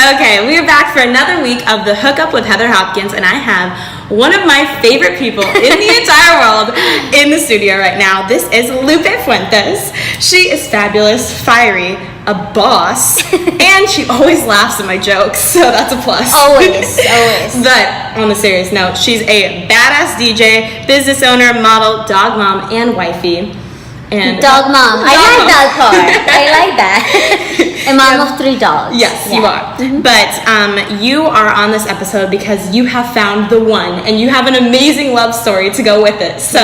Okay, we are back for another week of the Hookup with Heather Hopkins, and I have one of my favorite people in the entire world in the studio right now. This is Lupe Fuentes. She is fabulous, fiery, a boss, and she always laughs at my jokes, so that's a plus. Always. But on a serious note, she's a badass DJ, business owner, model, dog mom, and wifey. And dog mom. I like that part. I like that. A mom of 3 dogs. Yes, you are. Mm-hmm. But you are on this episode because you have found the one, and you have an amazing love story to go with it. So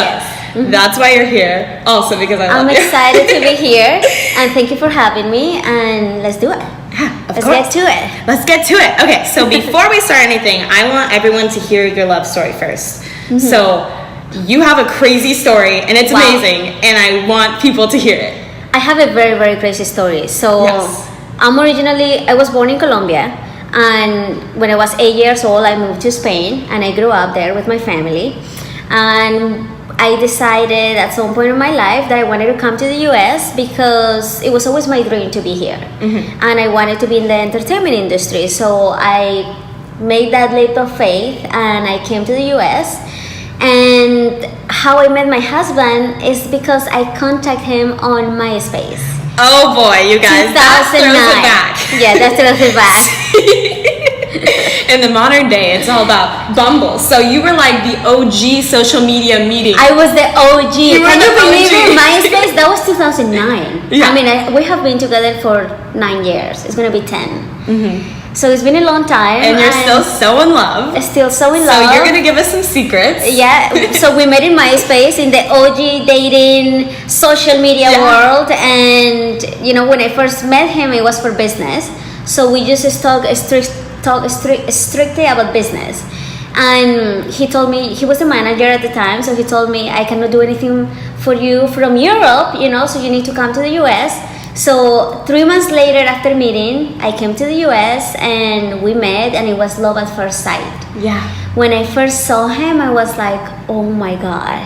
that's why you're here. Also because I'm excited to be here, and thank you for having me. And let's do it. Yeah, Let's get to it. Let's get to it. Okay, so before we start anything, I want everyone to hear your love story first. Mm-hmm. So you have a crazy story, and it's amazing, and I want people to hear it. I have a very, very crazy story. So I was born in Colombia, and when I was 8 years old, I moved to Spain, and I grew up there with my family. And I decided at some point in my life that I wanted to come to the US because it was always my dream to be here. Mm-hmm. And I wanted to be in the entertainment industry. So I made that leap of faith, and I came to the US. And how I met my husband is because I contacted him on MySpace. Oh boy, you guys, that throws it back. Yeah, that throws it back. In the modern day, it's all about Bumble. So you were like the OG social media meeting. I was the OG. Can you believe it? MySpace? That was 2009. Yeah. I mean, we have been together for 9 years. It's going to be 10. Mm-hmm. So it's been a long time. And you're still so in love. Still so in love. So you're going to give us some secrets. Yeah. So we met in MySpace in the OG dating social media world. And, you know, when I first met him, it was for business. So we just talk strictly about business. And he told me, he was a manager at the time. So he told me, I cannot do anything for you from Europe, you know, so you need to come to the US. So 3 months later after meeting, I came to the US and we met, and it was love at first sight. Yeah. When I first saw him, I was like, oh my God.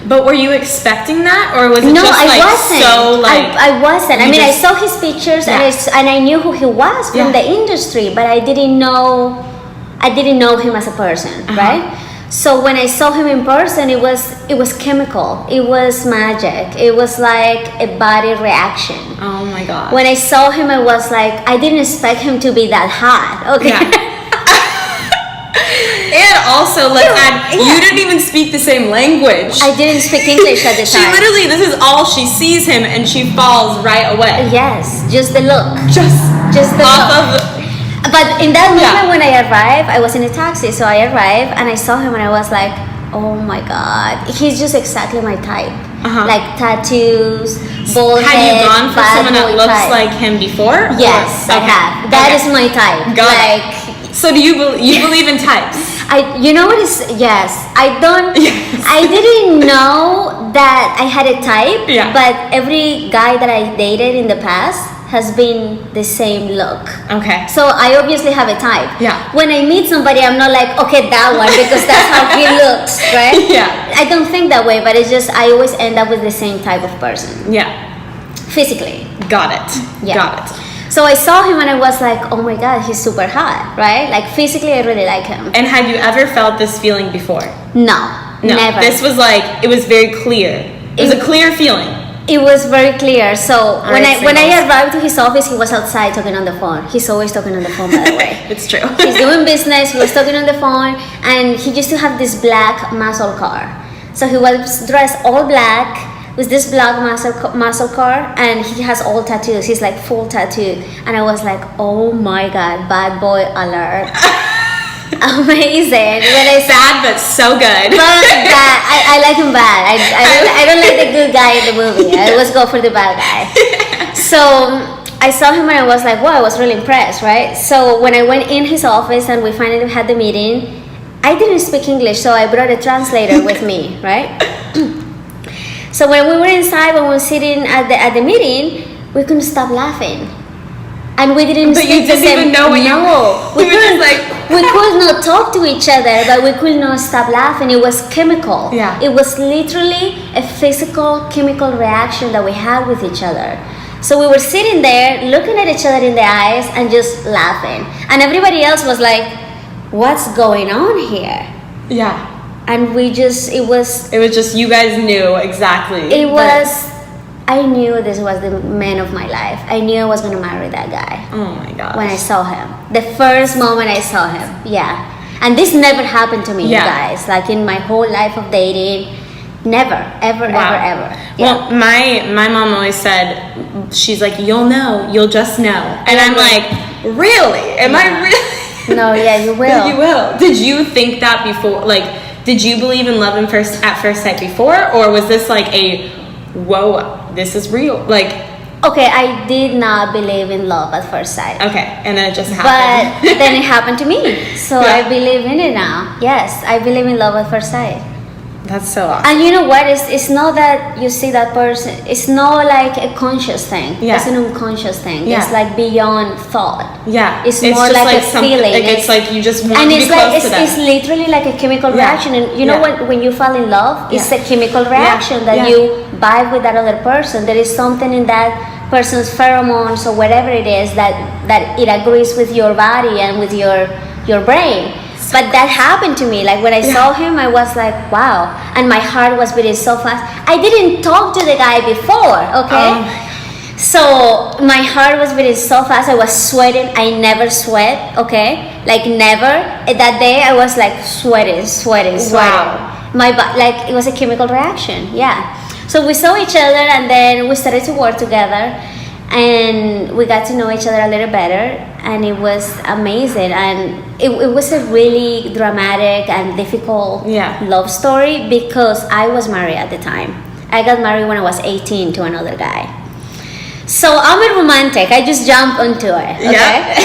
But were you expecting that, or was it no, just I like wasn't. so like... I wasn't. I mean, I saw his pictures and I knew who he was from the industry, but I didn't know him as a person, right? So when I saw him in person, it was chemical. It was magic. It was like a body reaction. Oh my God. When I saw him, I was like, I didn't expect him to be that hot. Okay. Yeah. And also, let's add, you didn't even speak the same language. I didn't speak English at the time. She literally, this is all she sees him, and she falls right away. Yes, just the look. Just the off look. But in that moment when I arrived, I was in a taxi, so I arrived and I saw him and I was like, oh my God, he's just exactly my type. Like tattoos, bald head. Had you gone for someone that looks type. Like him before? Yes, I have. That is my type. Got it. So do you believe in types? You know what is, yes. I didn't know that I had a type, but every guy that I dated in the past has been the same look. Okay. So I obviously have a type. Yeah. When I meet somebody, I'm not like, okay, that one, because that's how he looks, right? Yeah. I don't think that way, but it's just, I always end up with the same type of person. Yeah. Physically. Got it. Yeah. Got it. So I saw him and I was like, oh my God, he's super hot, right? Like physically, I really like him. And had you ever felt this feeling before? No, never. This was like, it was very clear. It was a clear feeling. It was very clear. So when I arrived to his office, he was outside talking on the phone. He's always talking on the phone, by the way. It's true. He's doing business. He was talking on the phone, and he used to have this black muscle car. So he was dressed all black with this black muscle car, and he has all tattoos. He's like full tattoo, and I was like, oh my God, bad boy alert. Amazing. When I bad but so good. But bad. I like him bad. I don't like the good guy in the movie. I always go for the bad guy. So I saw him and I was like, wow, I was really impressed, right? So when I went in his office and we finally had the meeting, I didn't speak English, so I brought a translator with me, right? So when we were inside, when we were sitting at the meeting, we couldn't stop laughing. And we didn't speak the same. But you didn't even know what we couldn't, we could not talk to each other, but we could not stop laughing. It was chemical. Yeah. It was literally a physical chemical reaction that we had with each other. So we were sitting there looking at each other in the eyes and just laughing. And everybody else was like, what's going on here? Yeah. And it was just, you guys knew exactly. I knew this was the man of my life. I knew I was going to marry that guy. Oh my gosh. When I saw him. The first moment I saw him. Yeah. And this never happened to me, you guys. Like in my whole life of dating, never, ever, ever, ever. Yeah. Well, my mom always said, she's like, you'll know, you'll just know. And I'm like, really? Am I really? No, yeah, you will. You will. Did you think that before? Like, did you believe in love at first sight before? Or was this like a, whoa, this is real? Like, okay, I did not believe in love at first sight. Okay, and then it just happened. But then it happened to me. So I believe in it now. Yes, I believe in love at first sight. That's so awesome. And you know what? It's not that you see that person. It's not like a conscious thing. Yeah. It's an unconscious thing. Yeah. It's like beyond thought. Yeah. It's more just like a feeling. Like it's like you just want and to be it's like close to them. It's literally like a chemical reaction. And you know when you fall in love, it's a chemical reaction that you vibe with that other person. There is something in that person's pheromones or whatever it is that it agrees with your body and with your brain. But that happened to me. Like when I saw him, I was like, wow. And my heart was beating so fast. I didn't talk to the guy before, okay? So my heart was beating so fast. I was sweating. I never sweat, okay? Like never. That day I was like sweating. Wow. Like it was a chemical reaction, yeah. So we saw each other and then we started to work together. And we got to know each other a little better, and it was amazing. And it was a really dramatic and difficult love story because I was married at the time. I got married when I was 18 to another guy. So I'm a romantic. I just jump onto it. Okay? Yeah.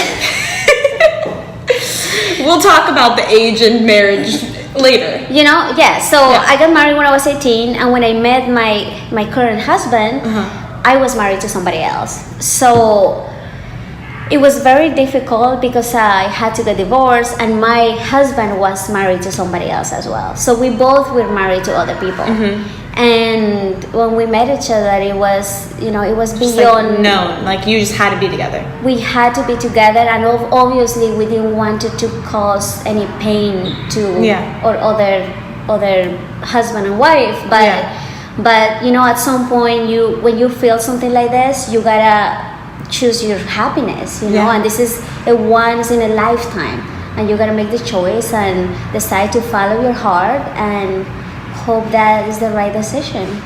We'll talk about the age and marriage later. You know, So I got married when I was 18, and when I met my current husband. I was married to somebody else. So it was very difficult because I had to get divorced and my husband was married to somebody else as well. So we both were married to other people. And when we met each other, it was beyond... Like you just had to be together. We had to be together, and obviously we didn't want it to cause any pain to or other husband and wife, but you know, at some point, when you feel something like this, you gotta choose your happiness, you know, and this is a once in a lifetime, and you gotta make the choice and decide to follow your heart and hope that is the right decision.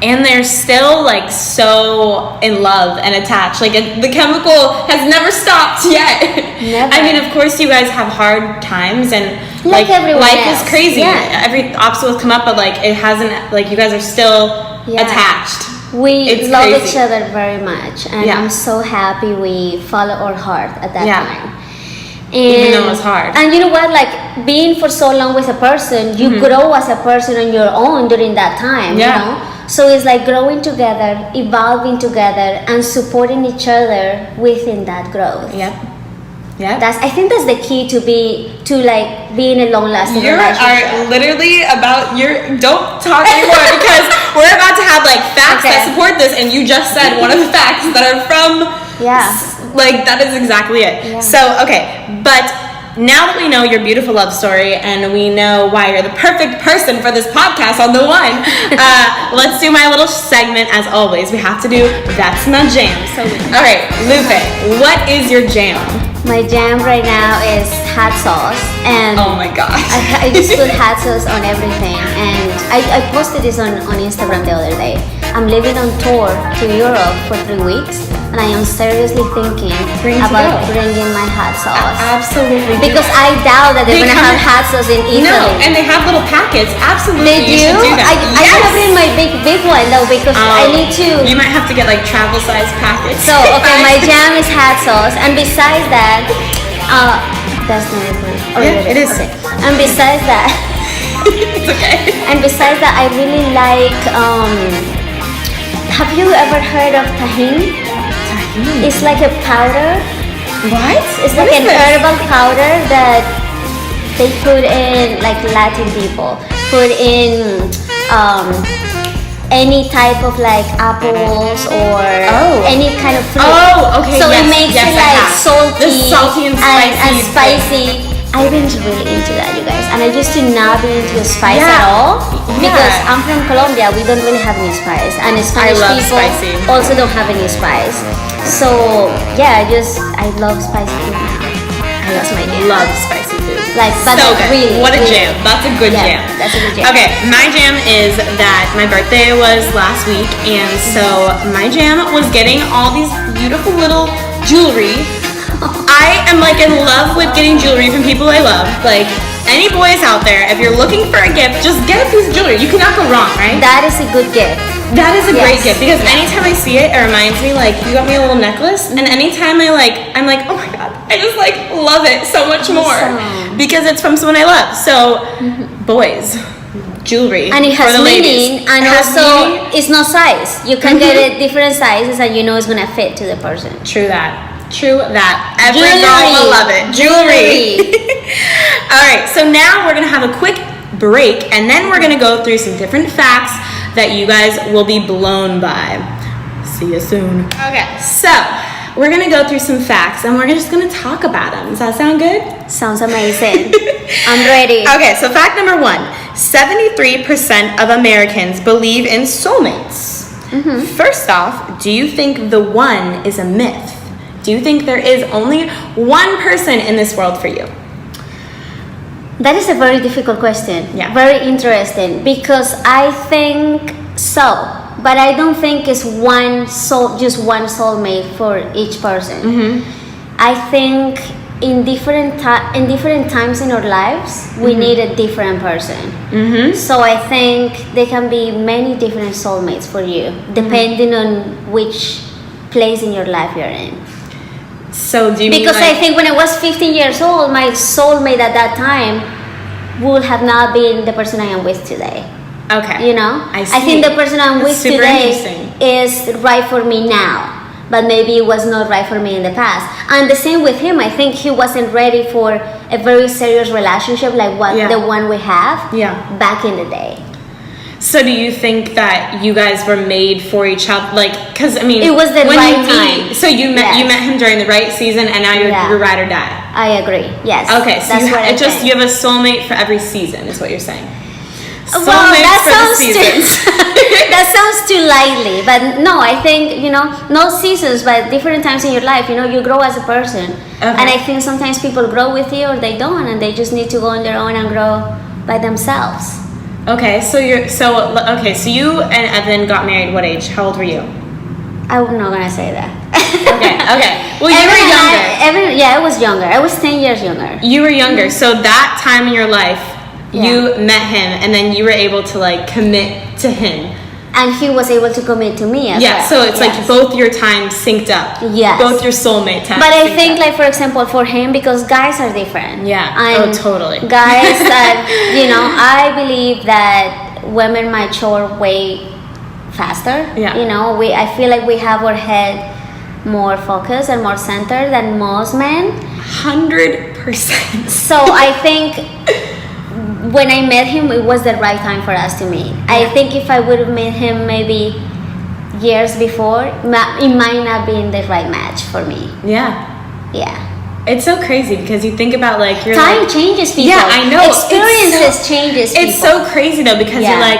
And they're still like so in love and attached. Like the chemical has never stopped yet. Never. I mean, of course, you guys have hard times and like everyone life else. is crazy. Yeah. Every obstacle come up, but like it hasn't. Like you guys are still attached. We love each other very much, and I'm so happy we followed our heart at that time. And, even though it was hard. And you know what? Like being for so long with a person, you grow as a person on your own during that time. You know. So it's like growing together, evolving together, and supporting each other within that growth. Yeah. I think that's the key to be in a long-lasting relationship. You are literally don't talk anymore because we're about to have like facts that support this, and you just said one of the facts that are from. Like that is exactly it. Yeah. So but. Now that we know your beautiful love story and we know why you're the perfect person for this podcast on the one, let's do my little segment as always. We have to do That's My Jam. So, all right, Lupe, what is your jam? My jam right now is hot sauce, and oh my gosh, I just put hot sauce on everything. And I posted this on Instagram the other day. I'm living on tour to Europe for 3 weeks, and I am seriously thinking about bringing my hot sauce. Absolutely. Because I doubt that they're going to have hot sauce in Italy. No, and they have little packets. Absolutely. They do? You should do that. I gotta bring my big one though, because I need to. You might have to get like travel size packets. So, okay, my jam is hot sauce, and besides that, that's not it. Oh, yeah, it is. Okay. And besides that, it's okay. And besides that, I really like. Have you ever heard of tahini? Tahini. It's like a powder. What? It's like an herbal powder that they put in, like Latin people put in any type of like apples or any kind of fruit. Oh, okay. So yes, it makes yes, it like salty and spicy. I've been really into that, you guys, and I used to not be into spice at all because I'm from Colombia. We don't really have any spice, and Spanish people also don't have any spice. So yeah, I love spicy food now. That's my jam. Love spicy food. Like that's so good. Really, what a really, jam! That's a good jam. That's a good jam. Okay, my jam is that my birthday was last week, and so my jam was getting all these beautiful little jewelry. I am like in love with getting jewelry from people I love. Like any boys out there, if you're looking for a gift, just get a piece of jewelry. You cannot go wrong, right? That is a good gift. That is a great gift because anytime I see it, it reminds me like you got me a little necklace, and anytime I'm like, oh my god, I just like love it so much more because it's from someone I love. So, boys, jewelry and it has for the meaning, ladies. and also it's no size. You can get it different sizes, and you know it's gonna fit to the person. True that. Every girl will love it. Jewelry. All right, so now we're gonna have a quick break, and then we're gonna go through some different facts that you guys will be blown by. See you soon. Okay, so we're gonna go through some facts, and we're just gonna talk about them. Does that sound good? Sounds amazing. I'm ready. Okay, so fact number 1: 73% of Americans believe in soulmates. First off, do you think the one is a myth? Do you think there is only one person in this world for you? That is a very difficult question. Yeah. Very interesting because I think so, but I don't think it's just one soulmate for each person. I think in different times in our lives, we need a different person. So I think there can be many different soulmates for you, depending on which place in your life you're in. So do you because I think when I was 15 years old, my soulmate at that time would have not been the person I am with today. Okay. You know? I see. I think the person I'm with today interesting. Is right for me now, but maybe it was not right for me in the past. And the same with him. I think he wasn't ready for a very serious relationship like the one we have back in the day. So do you think that you guys were made for each other? Like, because I mean, it was the right time. So you met him during the right season, and now you're ride or die. I agree. Yes. Okay, so you have a soulmate for every season, is what you're saying. That sounds too lightly, but no, I think no seasons, but different times in your life. You grow as a person, and I think sometimes people grow with you or they don't, and they just need to go on their own and grow by themselves. Okay, so you and Evan got married what age? How old were you? I'm not gonna say that. Okay. Well, you were younger. I was younger. I was 10 years younger. You were younger, so that time in your life, you met him, and then you were able to like commit to him. And he was able to commit to me as well. So it's like both your times synced up. Yes. Both your soulmate times. But I think, like, for example, for him, because guys are different. Yeah. And totally. Guys that, I believe that women mature way faster. Yeah. I feel like we have our head more focused and more centered than most men. 100%. So I think when I met him, it was the right time for us to meet. I think if I would have met him maybe years before, it might not be the right match for me. Yeah. It's so crazy because you think about like your time changes people. Yeah, I know. Experiences changes people. It's so crazy though because you're like,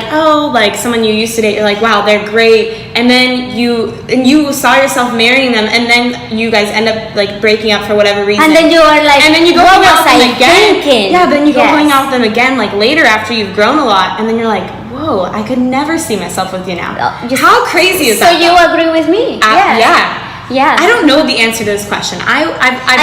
like someone you used to date, you're like, wow, they're great, and then you saw yourself marrying them, and then you guys end up like breaking up for whatever reason. And then you are like, and then you go hang out with them again. Thinking? Yeah, then you go hang out with them again like later after you've grown a lot, and then you're like, whoa, I could never see myself with you now. How crazy is that? So you agree with me? Yeah. I don't know the answer to this question. I've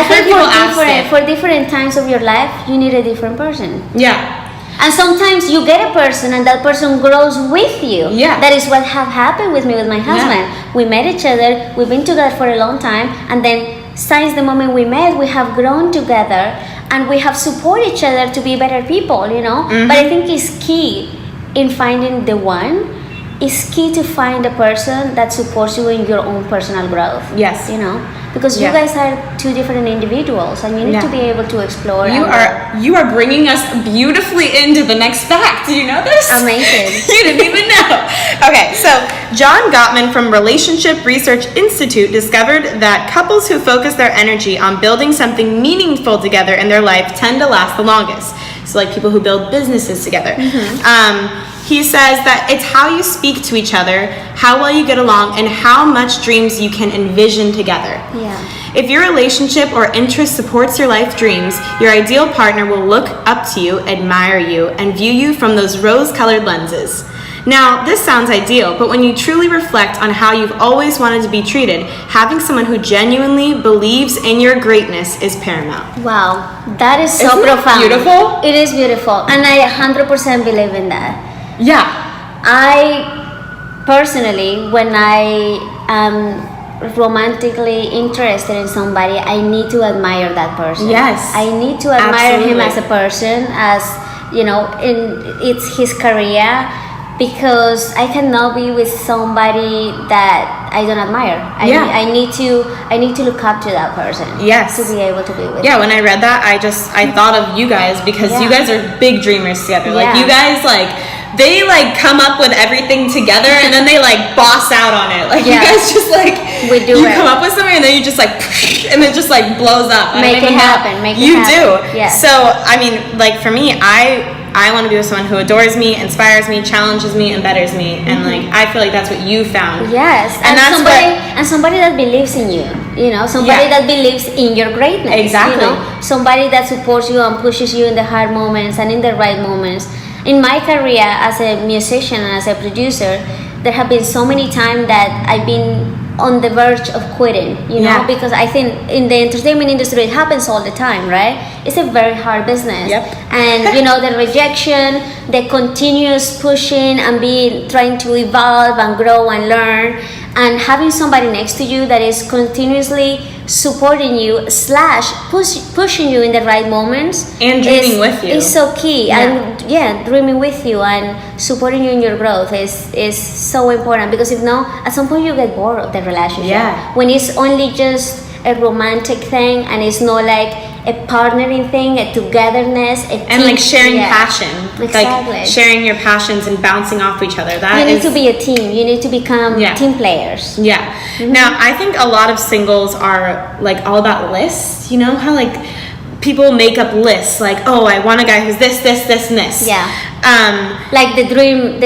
heard think people ask it. For different times of your life, you need a different person. Yeah. And sometimes you get a person and that person grows with you. Yeah. That is what have happened with me with my husband. Yeah. We met each other, we've been together for a long time, and then since the moment we met, we have grown together and we have supported each other to be better people, But I think it's key in finding the one it's key to find a person that supports you in your own personal growth. Yes. You know, because you guys are two different individuals, and you need to be able to explore. You are bringing us beautifully into the next fact. Do you know this? Amazing. You didn't even know. Okay, so John Gottman from Relationship Research Institute discovered that couples who focus their energy on building something meaningful together in their life tend to last the longest. So like people who build businesses together. He says that it's how you speak to each other, how well you get along, and how much dreams you can envision together. Yeah. If your relationship or interest supports your life dreams, your ideal partner will look up to you, admire you, and view you from those rose-colored lenses. Now, this sounds ideal, but when you truly reflect on how you've always wanted to be treated, having someone who genuinely believes in your greatness is paramount. Wow, that is so Isn't profound. Beautiful? It is beautiful, and I 100% believe in that. Yeah. I personally, when I am romantically interested in somebody, I need to admire that person. Yes. I need to admire him Absolutely. as a person, as you know, it's his career, because I cannot be with somebody that I don't admire. I need to look up to that person. Yes. To be able to be with. Yeah, when I read that, I thought of you guys because you guys are big dreamers together. Like you guys they come up with everything together and then they boss out on it. Like you guys just you come up with something and then you just and it just blows up. Make it happen. You do. Yeah. So I mean, for me, I want to be with someone who adores me, inspires me, challenges me, and betters me, and I feel like that's what you found. Yes, and that's somebody that believes in you. You know, somebody that believes in your greatness. Exactly. You know, somebody that supports you and pushes you in the hard moments and in the right moments. In my career as a musician and as a producer, there have been so many times that I've been on the verge of quitting, you know, because I think in the entertainment industry it happens all the time, right? It's a very hard business. Yep. And you know, the rejection, the continuous pushing and trying to evolve and grow and learn, and having somebody next to you that is continuously supporting you / pushing you in the right moments and dreaming with you is so key. And dreaming with you and supporting you in your growth is so important, because if not, at some point you get bored of the relationship when it's only just a romantic thing and it's not like a partnering thing, a togetherness, and sharing passion, exactly. Sharing your passions and bouncing off each other. You need to be a team. You need to become team players. Yeah. Now I think a lot of singles are all about lists. You know how people make up lists oh, I want a guy who's this, and this. Yeah. Like the dream.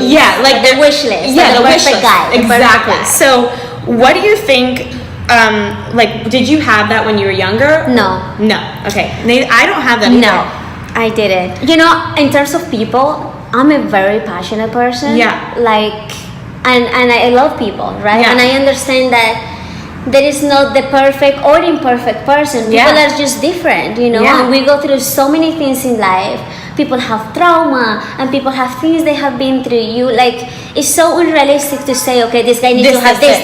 Yeah, the wish list. Yeah, the wish perfect list. guy. Exactly. So, what do you think? Did you have that when you were younger? No. Okay. I don't have that either. No, I didn't. You know, in terms of people, I'm a very passionate person. Yeah. And I love people, right? Yeah. And I understand that there is not the perfect or imperfect person. People are just different, you know. Yeah. And we go through so many things in life. People have trauma, and people have things they have been through. It's so unrealistic to say, okay, this guy needs to have this.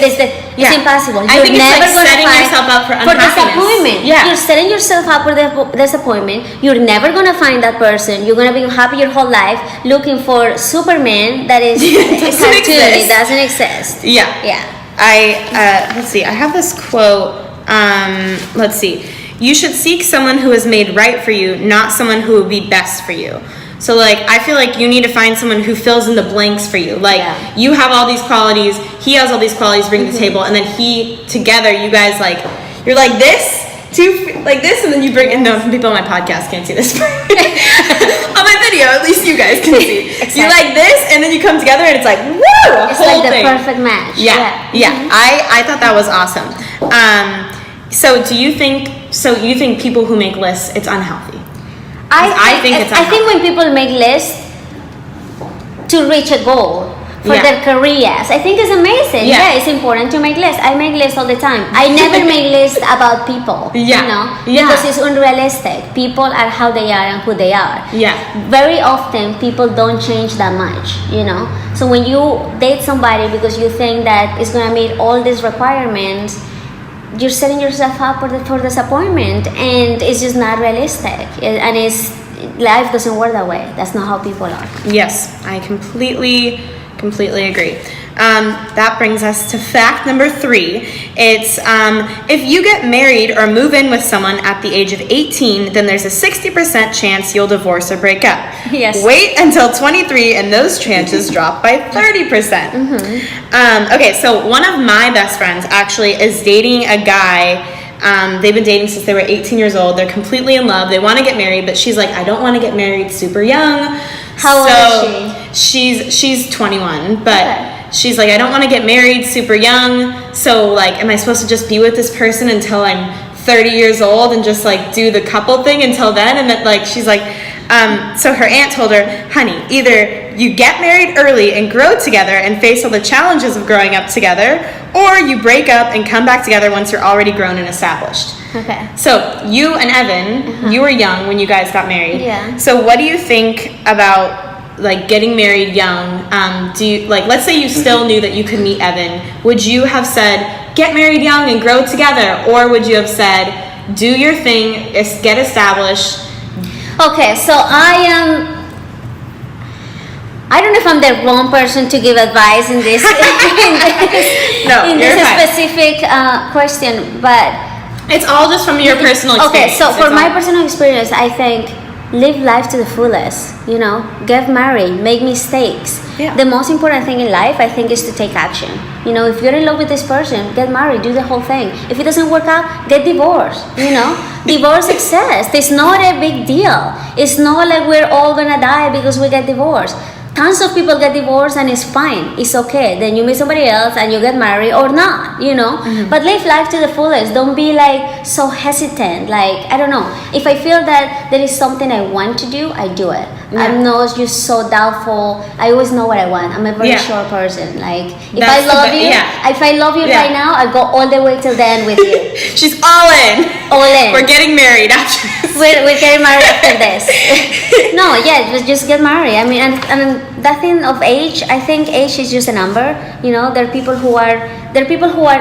Yeah. It's impossible. I think it's setting yourself up for unhappiness. Disappointment. Yeah. You're setting yourself up for disappointment. You're never gonna find that person. You're gonna be happy your whole life looking for Superman that is a cartoon. It doesn't exist. Yeah. Yeah. Let's see. I have this quote. Let's see. You should seek someone who is made right for you, not someone who will be best for you. So I feel like you need to find someone who fills in the blanks for you. You have all these qualities, he has all these qualities to bring to the table, and then together you guys you're like this, this, and then you bring in, no, people on my podcast can't see this. On my video, at least you guys can see. Exactly. You like this, and then you come together and it's whoa, it's like the perfect match. Yeah. I thought that was awesome. So you think people who make lists, it's unhealthy? I think it's unhealthy. I think when people make lists to reach a goal for their careers, I think it's amazing. Yeah, it's important to make lists. I make lists all the time. I never make lists about people. You know, because it's unrealistic. People are how they are and who they are. Yeah. Very often people don't change that much. You know, so when you date somebody because you think that it's gonna meet all these requirements, you're setting yourself up for disappointment, and it's just not realistic. And life doesn't work that way. That's not how people are. Yes, I completely Completely agree. That brings us to fact number 3. It's if you get married or move in with someone at the age of 18, then there's a 60% chance you'll divorce or break up. Yes. Wait until 23 and those chances drop by 30%. Okay, so one of my best friends actually is dating a guy. They've been dating since they were 18 years old. They're completely in love. They want to get married, but she's like, I don't want to get married super young. How old is she? She's 21, but she's like, I don't want to get married super young. So like, am I supposed to just be with this person until I'm 30 years old and just like do the couple thing until then? And then like, she's like, so her aunt told her, honey, either you get married early and grow together and face all the challenges of growing up together, or you break up and come back together once you're already grown and established. Okay. So you and Evan, you were young when you guys got married. Yeah. So what do you think about like getting married young? Do you, like, let's say you still knew that you could meet Evan, would you have said get married young and grow together, or would you have said do your thing, get established? Okay, so I don't know if I'm the wrong person to give advice in this specific question, but it's all just from your personal experience. Okay, so for my personal experience, I think live life to the fullest. You know, get married, make mistakes. Yeah. The most important thing in life, I think, is to take action. You know, if you're in love with this person, get married, do the whole thing. If it doesn't work out, get divorced. You know, divorce exists. It's not a big deal. It's not like we're all gonna die because we get divorced. Tons of people get divorced and it's fine. It's okay. Then you meet somebody else and you get married or not, you know. But live life to the fullest. Don't be like so hesitant. Like, I don't know. If I feel that there is something I want to do, I do it. I'm not just so doubtful. I always know what I want. I'm a very sure person. Like, if I love you right now, I go all the way till the end with you. She's all in. All in. We're getting married after this. We're getting married after this. No, yeah, just get married. I mean, and that thing of age, I think age is just a number. You know, there are people who are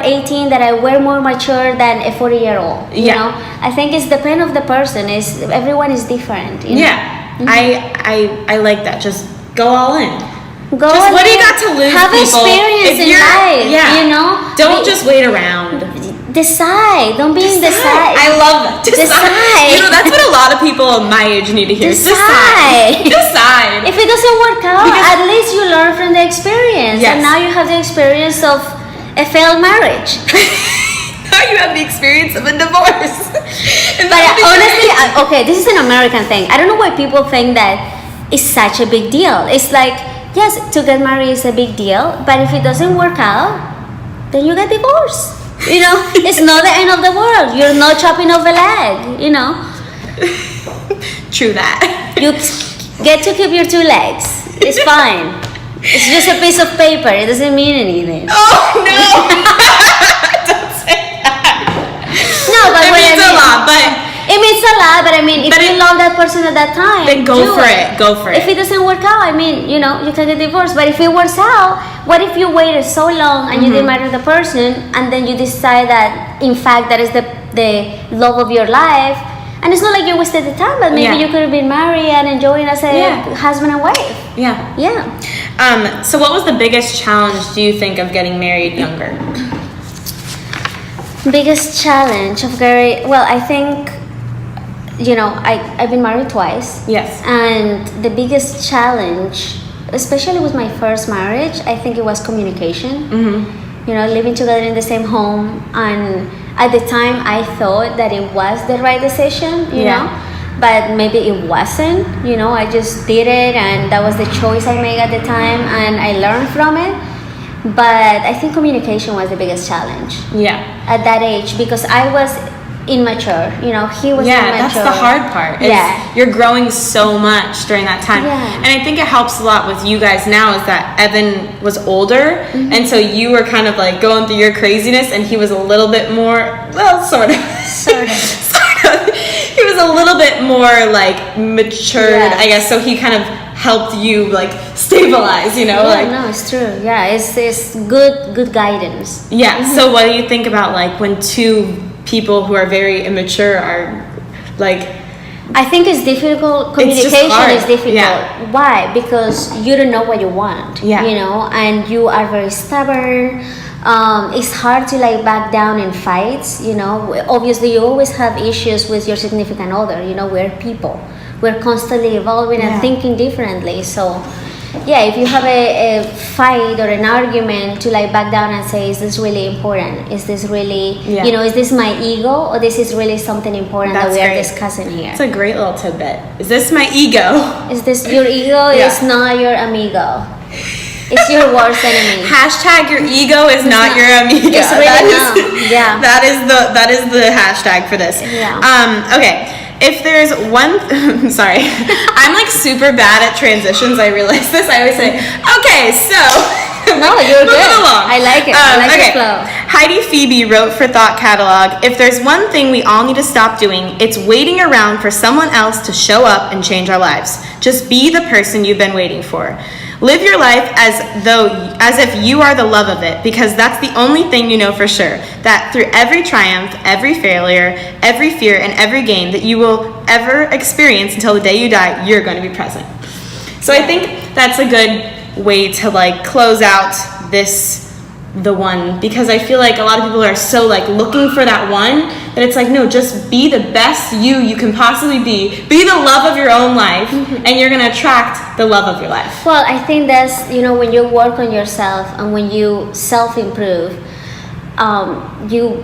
18 that are way more mature than a 40-year-old. You know, I think it's depend of the person. Everyone is different. You know? Yeah. I like that. Just go all in. What do you got to lose? Have people? Experience in life. Yeah. You know, don't just wait around. Decide. Don't be indecisive. I love that. Decide. You know, that's what a lot of people my age need to hear. Decide. Decide. If it doesn't work out, at least you learn from the experience. Yes. And now you have the experience of a failed marriage. Now you have the experience of a divorce. But honestly, okay, this is an American thing. I don't know why people think that it's such a big deal. It's like, yes, to get married is a big deal, but if it doesn't work out, then you get divorced. You know, it's not the end of the world. You're not chopping off a leg, you know. True that. You get to keep your 2 legs. It's fine. It's just a piece of paper. It doesn't mean anything. Oh, no. Don't say that. No, but it means a lot, but... It means a lot, but I mean, if you love that person at that time, then go for it. Go for it. If it doesn't work out, I mean, you know, you can get divorced. But if it works out, what if you waited so long and you didn't marry the person, and then you decide that, in fact, that is the love of your life, and it's not like you wasted the time, but maybe you could have been married and enjoying as a husband and wife. Yeah. Yeah. So what was the biggest challenge, do you think, of getting married younger? Biggest challenge of well, I think, you know, I've been married twice. Yes. And the biggest challenge, especially with my first marriage, I think it was communication. You know, living together in the same home. And at the time, I thought that it was the right decision, you know. But maybe it wasn't. You know, I just did it, and that was the choice I made at the time, and I learned from it. But I think communication was the biggest challenge. Yeah. At that age, because I was immature, you know, he was immature. That's the hard part. You're growing so much during that time. And I think it helps a lot with you guys now is that Evan was older, and so you were kind of like going through your craziness, and he was a little bit more, well, sort of. He was a little bit more like matured, I guess, so he kind of helped you like stabilize, you know. No, it's true. It's good guidance. So what do you think about like when two people who are very immature are like I think it's difficult. Communication is difficult. Yeah. Why? Because you don't know what you want. Yeah. You know, and you are very stubborn. It's hard to like back down in fights. You know, obviously you always have issues with your significant other. You know, we're people. We're constantly evolving and thinking differently. So, yeah, if you have a fight or an argument, to like back down and say, is this really important? Is this really, you know, is this my ego, or this is really something important that we are discussing here? It's a great little tidbit. Is this my ego? Is this your ego? Is not your amigo. It's your worst enemy. Hashtag your ego is not your amigo. It's really not. That is the hashtag for this. Yeah. Okay. If there's one, sorry, I'm like super bad at transitions. I realize this. I always say, okay, so. No, you're good. Along. I like it. I like the flow. Heidi Phoebe wrote for Thought Catalog, if there's one thing we all need to stop doing, it's waiting around for someone else to show up and change our lives. Just be the person you've been waiting for. Live your life as if you are the love of it, because that's the only thing you know for sure, that through every triumph, every failure, every fear, and every gain that you will ever experience until the day you die, you're going to be present. So I think that's a good way to like close out the one, because I feel like a lot of people are so like looking for that one that it's like, no, just be the best you can possibly be the love of your own life, and you're going to attract the love of your life. Well, I think that's, you know, when you work on yourself and when you self-improve, you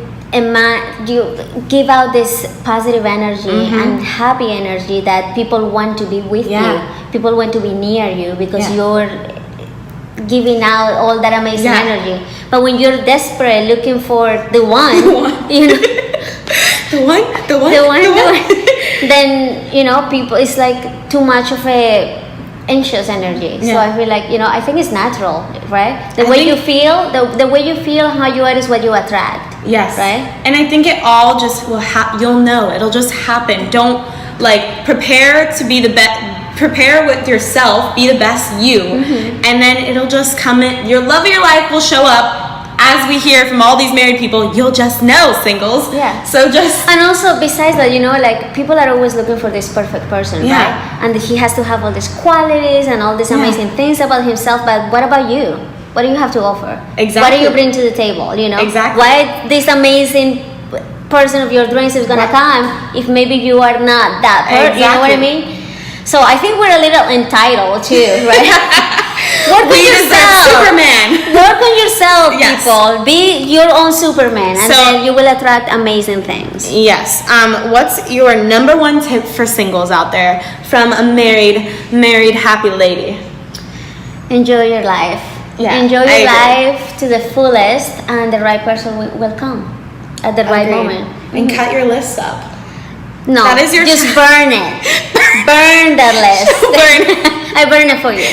give out this positive energy and happy energy that people want to be with you, people want to be near you, because you're giving out all that amazing energy. But when you're desperate looking for the one, you know, the one, then, you know, people, it's like too much of a anxious energy. So I feel like, you know, I think it's natural, right? The way you feel, how you are is what you attract. Yes. Right? And I think it all just will you'll know, it'll just happen. Don't like prepare to be the best. Prepare with yourself, be the best you, and then it'll just come in. Your love of your life will show up. As we hear from all these married people, you'll just know, singles. Yeah. So just. And also, besides that, you know, like people are always looking for this perfect person, right? And he has to have all these qualities and all these amazing things about himself. But what about you? What do you have to offer? Exactly. What do you bring to the table? You know. Exactly. Why this amazing person of your dreams is gonna come if maybe you are not that person? You know what I mean? So I think we're a little entitled too, right? Work on yourself. Superman. Work on yourself, people. Be your own Superman, and then you will attract amazing things. Yes. What's your number one tip for singles out there from a married happy lady? Enjoy your life. Yeah, enjoy your life to the fullest, and the right person will come at the right moment. And cut your list up. No, that is just burn it. Burn that list. I burn it for you.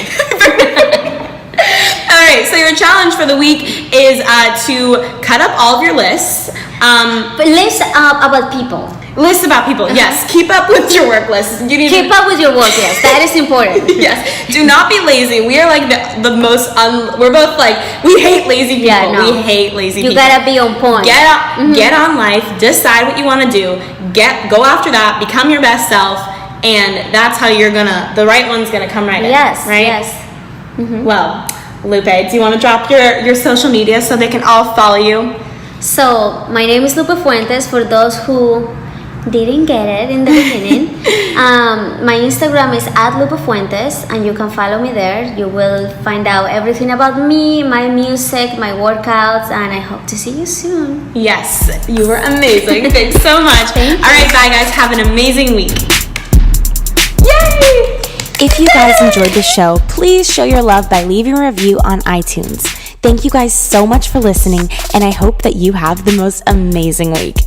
All right, so your challenge for the week is to cut up all of your lists. But lists about people. Lists about people, yes. Keep up with your work list. You need Keep up with your work, yes. That is important. Yes. Do not be lazy. We are like the most, we're both like, we hate lazy people. Yeah, no. We hate lazy people. You gotta be on point. Get on life. Decide what you want to do. Go after that. Become your best self. And that's how the right one's gonna come right in. Yes, right? yes. Well, Lupe, do you want to drop your social media so they can all follow you? So, my name is Lupe Fuentes, for those who didn't get it in the beginning. My Instagram is @LupeFuentes, and you can follow me there. You will find out everything about me, my music, my workouts, and I hope to see you soon. Yes, you were amazing. Thanks so much. Thank you. All right, bye guys. Have an amazing week. Yay! If you guys enjoyed the show, please show your love by leaving a review on iTunes. Thank you guys so much for listening, and I hope that you have the most amazing week.